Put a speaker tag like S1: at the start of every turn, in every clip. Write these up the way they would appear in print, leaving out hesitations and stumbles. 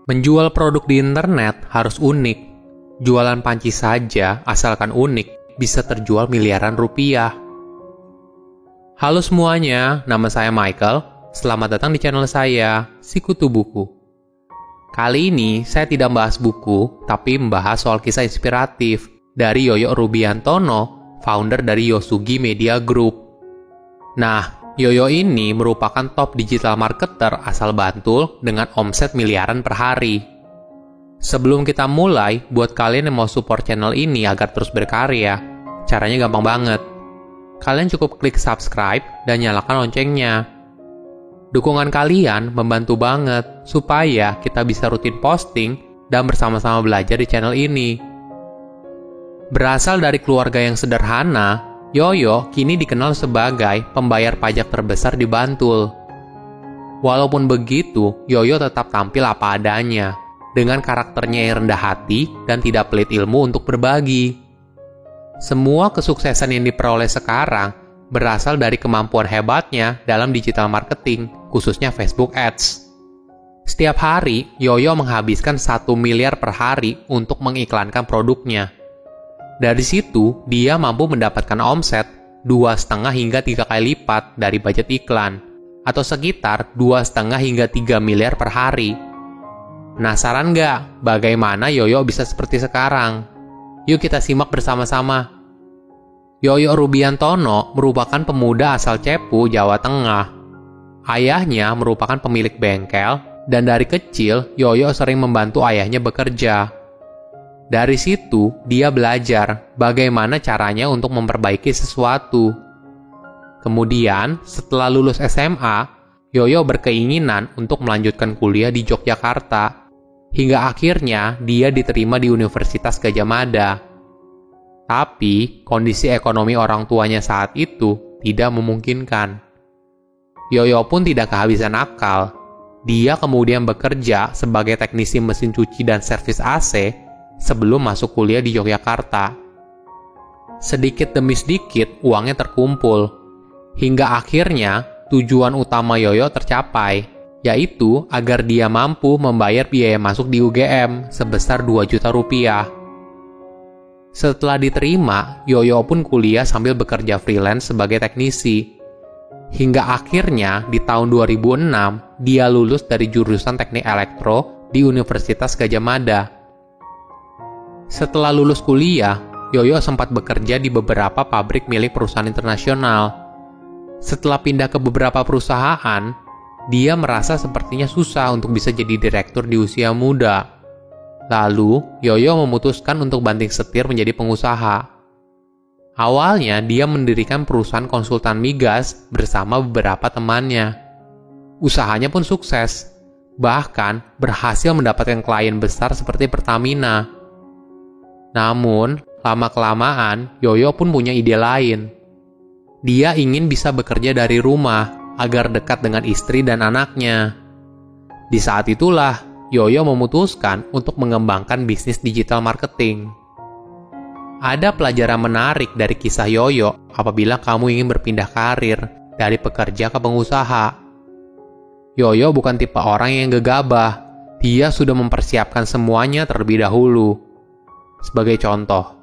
S1: Menjual produk di internet harus unik. Jualan panci saja, asalkan unik, bisa terjual miliaran rupiah. Halo semuanya, nama saya Michael. Selamat datang di channel saya, Sikutu Buku. Kali ini saya tidak membahas buku, tapi membahas soal kisah inspiratif dari Yoyo Rubiantono, founder dari Yosugi Media Group. Nah, Yoyo ini merupakan top digital marketer asal Bantul dengan omset miliaran per hari. Sebelum kita mulai, buat kalian yang mau support channel ini agar terus berkarya, caranya gampang banget. Kalian cukup klik subscribe dan nyalakan loncengnya. Dukungan kalian membantu banget supaya kita bisa rutin posting dan bersama-sama belajar di channel ini. Berasal dari keluarga yang sederhana, Yoyo kini dikenal sebagai pembayar pajak terbesar di Bantul. Walaupun begitu, Yoyo tetap tampil apa adanya, dengan karakternya yang rendah hati dan tidak pelit ilmu untuk berbagi. Semua kesuksesan yang diperoleh sekarang berasal dari kemampuan hebatnya dalam digital marketing, khususnya Facebook Ads. Setiap hari, Yoyo menghabiskan 1 miliar per hari untuk mengiklankan produknya. Dari situ, dia mampu mendapatkan omset 2,5 hingga 3 kali lipat dari budget iklan, atau sekitar 2,5 hingga 3 miliar per hari. Penasaran nggak bagaimana Yoyo bisa seperti sekarang? Yuk kita simak bersama-sama. Yoyo Rubiantono merupakan pemuda asal Cepu, Jawa Tengah. Ayahnya merupakan pemilik bengkel, dan dari kecil Yoyo sering membantu ayahnya bekerja. Dari situ, dia belajar bagaimana caranya untuk memperbaiki sesuatu. Kemudian, setelah lulus SMA, Yoyo berkeinginan untuk melanjutkan kuliah di Yogyakarta. Hingga akhirnya, dia diterima di Universitas Gadjah Mada. Tapi, kondisi ekonomi orang tuanya saat itu tidak memungkinkan. Yoyo pun tidak kehabisan akal. Dia kemudian bekerja sebagai teknisi mesin cuci dan servis AC sebelum masuk kuliah di Yogyakarta. Sedikit demi sedikit uangnya terkumpul, hingga akhirnya tujuan utama Yoyo tercapai, yaitu agar dia mampu membayar biaya masuk di UGM sebesar 2 juta rupiah. Setelah diterima, Yoyo pun kuliah sambil bekerja freelance sebagai teknisi. Hingga akhirnya di tahun 2006, dia lulus dari jurusan teknik elektro di Universitas Gadjah Mada. Setelah lulus kuliah, Yoyo sempat bekerja di beberapa pabrik milik perusahaan internasional. Setelah pindah ke beberapa perusahaan, dia merasa sepertinya susah untuk bisa jadi direktur di usia muda. Lalu, Yoyo memutuskan untuk banting setir menjadi pengusaha. Awalnya, dia mendirikan perusahaan konsultan migas bersama beberapa temannya. Usahanya pun sukses, bahkan berhasil mendapatkan klien besar seperti Pertamina. Namun, lama-kelamaan, Yoyo pun punya ide lain. Dia ingin bisa bekerja dari rumah agar dekat dengan istri dan anaknya. Di saat itulah, Yoyo memutuskan untuk mengembangkan bisnis digital marketing. Ada pelajaran menarik dari kisah Yoyo apabila kamu ingin berpindah karir dari pekerja ke pengusaha. Yoyo bukan tipe orang yang gegabah. Dia sudah mempersiapkan semuanya terlebih dahulu. Sebagai contoh,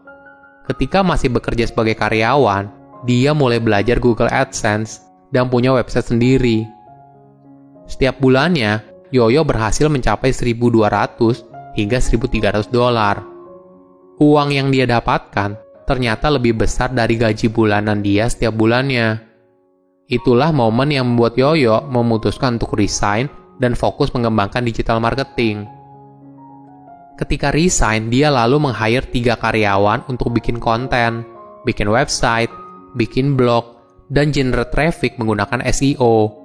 S1: ketika masih bekerja sebagai karyawan, dia mulai belajar Google AdSense dan punya website sendiri. Setiap bulannya, Yoyo berhasil mencapai 1.200 hingga 1.300 dolar. Uang yang dia dapatkan ternyata lebih besar dari gaji bulanan dia setiap bulannya. Itulah momen yang membuat Yoyo memutuskan untuk resign dan fokus mengembangkan digital marketing. Ketika resign, dia lalu meng-hire 3 karyawan untuk bikin konten, bikin website, bikin blog, dan generate traffic menggunakan SEO.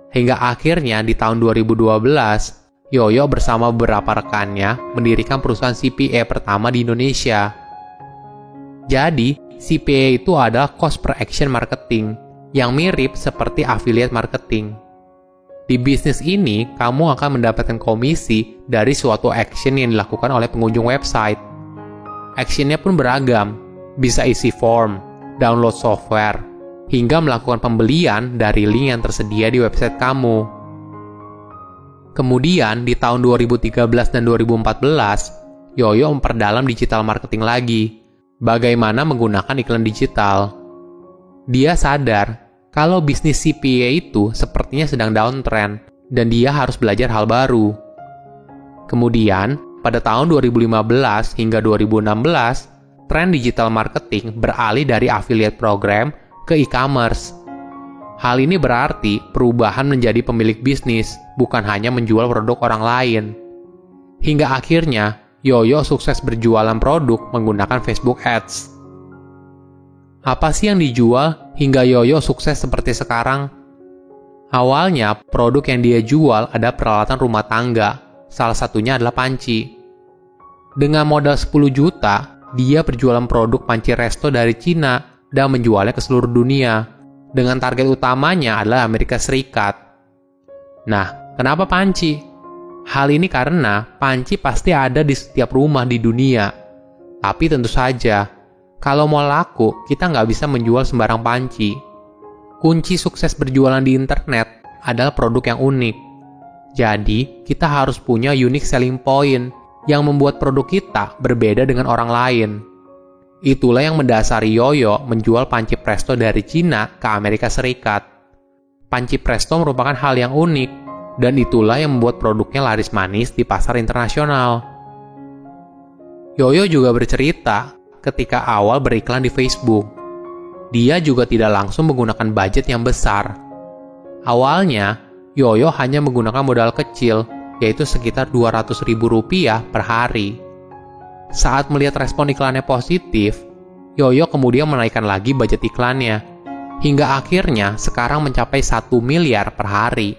S1: Hingga akhirnya di tahun 2012, Yoyo bersama beberapa rekannya mendirikan perusahaan CPA pertama di Indonesia. Jadi, CPA itu adalah cost per action marketing, yang mirip seperti affiliate marketing. Di bisnis ini, kamu akan mendapatkan komisi dari suatu action yang dilakukan oleh pengunjung website. Actionnya pun beragam, bisa isi form, download software, hingga melakukan pembelian dari link yang tersedia di website kamu. Kemudian di tahun 2013 dan 2014, Yoyo memperdalam digital marketing lagi, bagaimana menggunakan iklan digital. Dia sadar kalau bisnis CPA itu sepertinya sedang downtrend dan dia harus belajar hal baru. Kemudian, pada tahun 2015 hingga 2016, tren digital marketing beralih dari affiliate program ke e-commerce. Hal ini berarti perubahan menjadi pemilik bisnis, bukan hanya menjual produk orang lain. Hingga akhirnya, Yoyo sukses berjualan produk menggunakan Facebook Ads. Apa sih yang dijual hingga Yoyo sukses seperti sekarang? Awalnya, produk yang dia jual ada peralatan rumah tangga, salah satunya adalah panci. Dengan modal 10 juta, dia berjualan produk panci resto dari Cina dan menjualnya ke seluruh dunia, dengan target utamanya adalah Amerika Serikat. Nah, kenapa panci? Hal ini karena panci pasti ada di setiap rumah di dunia. Tapi tentu saja, kalau mau laku, kita nggak bisa menjual sembarang panci. Kunci sukses berjualan di internet adalah produk yang unik. Jadi, kita harus punya unique selling point yang membuat produk kita berbeda dengan orang lain. Itulah yang mendasari Yoyo menjual panci presto dari Cina ke Amerika Serikat. Panci presto merupakan hal yang unik, dan itulah yang membuat produknya laris manis di pasar internasional. Yoyo juga bercerita ketika awal beriklan di Facebook. Dia juga tidak langsung menggunakan budget yang besar. Awalnya, Yoyo hanya menggunakan modal kecil, yaitu sekitar Rp200.000 per hari. Saat melihat respon iklannya positif, Yoyo kemudian menaikkan lagi budget iklannya, hingga akhirnya sekarang mencapai 1 miliar per hari.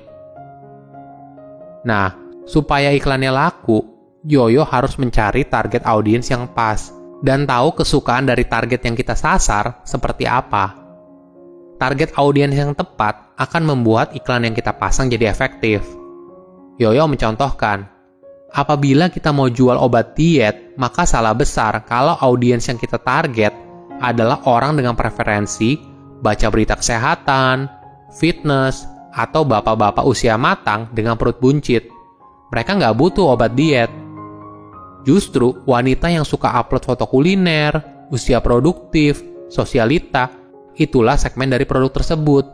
S1: Nah, supaya iklannya laku, Yoyo harus mencari target audiens yang pas dan tahu kesukaan dari target yang kita sasar seperti apa. Target audiens yang tepat akan membuat iklan yang kita pasang jadi efektif. Yoyo mencontohkan, apabila kita mau jual obat diet, maka salah besar kalau audiens yang kita target adalah orang dengan preferensi baca berita kesehatan, fitness, atau bapak-bapak usia matang dengan perut buncit. Mereka nggak butuh obat diet. Justru wanita yang suka upload foto kuliner, usia produktif, sosialita, itulah segmen dari produk tersebut.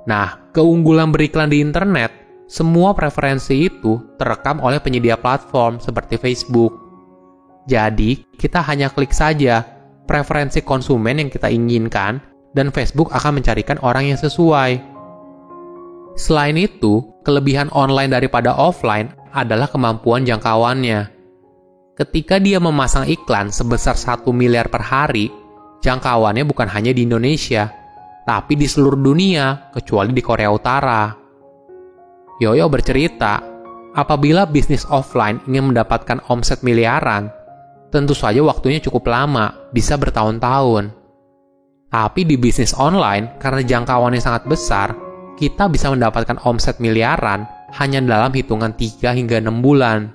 S1: Nah, keunggulan beriklan di internet, semua preferensi itu terekam oleh penyedia platform seperti Facebook. Jadi, kita hanya klik saja preferensi konsumen yang kita inginkan, dan Facebook akan mencarikan orang yang sesuai. Selain itu, kelebihan online daripada offline adalah kemampuan jangkauannya. Ketika dia memasang iklan sebesar 1 miliar per hari, jangkauannya bukan hanya di Indonesia, tapi di seluruh dunia, kecuali di Korea Utara. Yoyo bercerita, apabila bisnis offline ingin mendapatkan omset miliaran, tentu saja waktunya cukup lama, bisa bertahun-tahun. Tapi di bisnis online, karena jangkauannya sangat besar, kita bisa mendapatkan omset miliaran hanya dalam hitungan 3 hingga 6 bulan.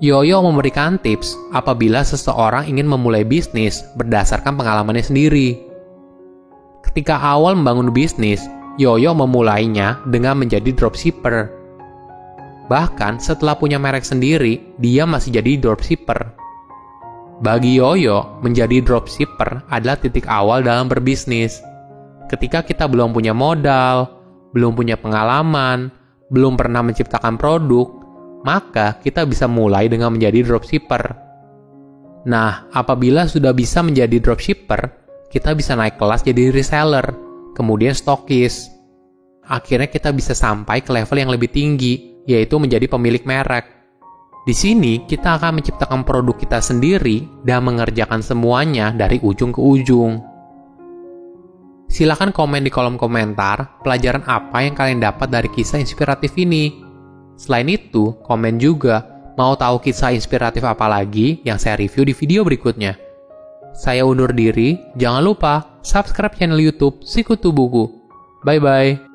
S1: Yoyo memberikan tips apabila seseorang ingin memulai bisnis berdasarkan pengalamannya sendiri. Ketika awal membangun bisnis, Yoyo memulainya dengan menjadi dropshipper. Bahkan setelah punya merek sendiri, dia masih jadi dropshipper. Bagi Yoyo, menjadi dropshipper adalah titik awal dalam berbisnis. Ketika kita belum punya modal, belum punya pengalaman, belum pernah menciptakan produk, maka kita bisa mulai dengan menjadi dropshipper. Nah, apabila sudah bisa menjadi dropshipper, kita bisa naik kelas jadi reseller, kemudian stokis. Akhirnya kita bisa sampai ke level yang lebih tinggi, yaitu menjadi pemilik merek. Di sini, kita akan menciptakan produk kita sendiri dan mengerjakan semuanya dari ujung ke ujung. Silakan komen di kolom komentar pelajaran apa yang kalian dapat dari kisah inspiratif ini. Selain itu, komen juga mau tahu kisah inspiratif apa lagi yang saya review di video berikutnya. Saya undur diri, jangan lupa subscribe channel YouTube Sikutu Buku. Bye-bye.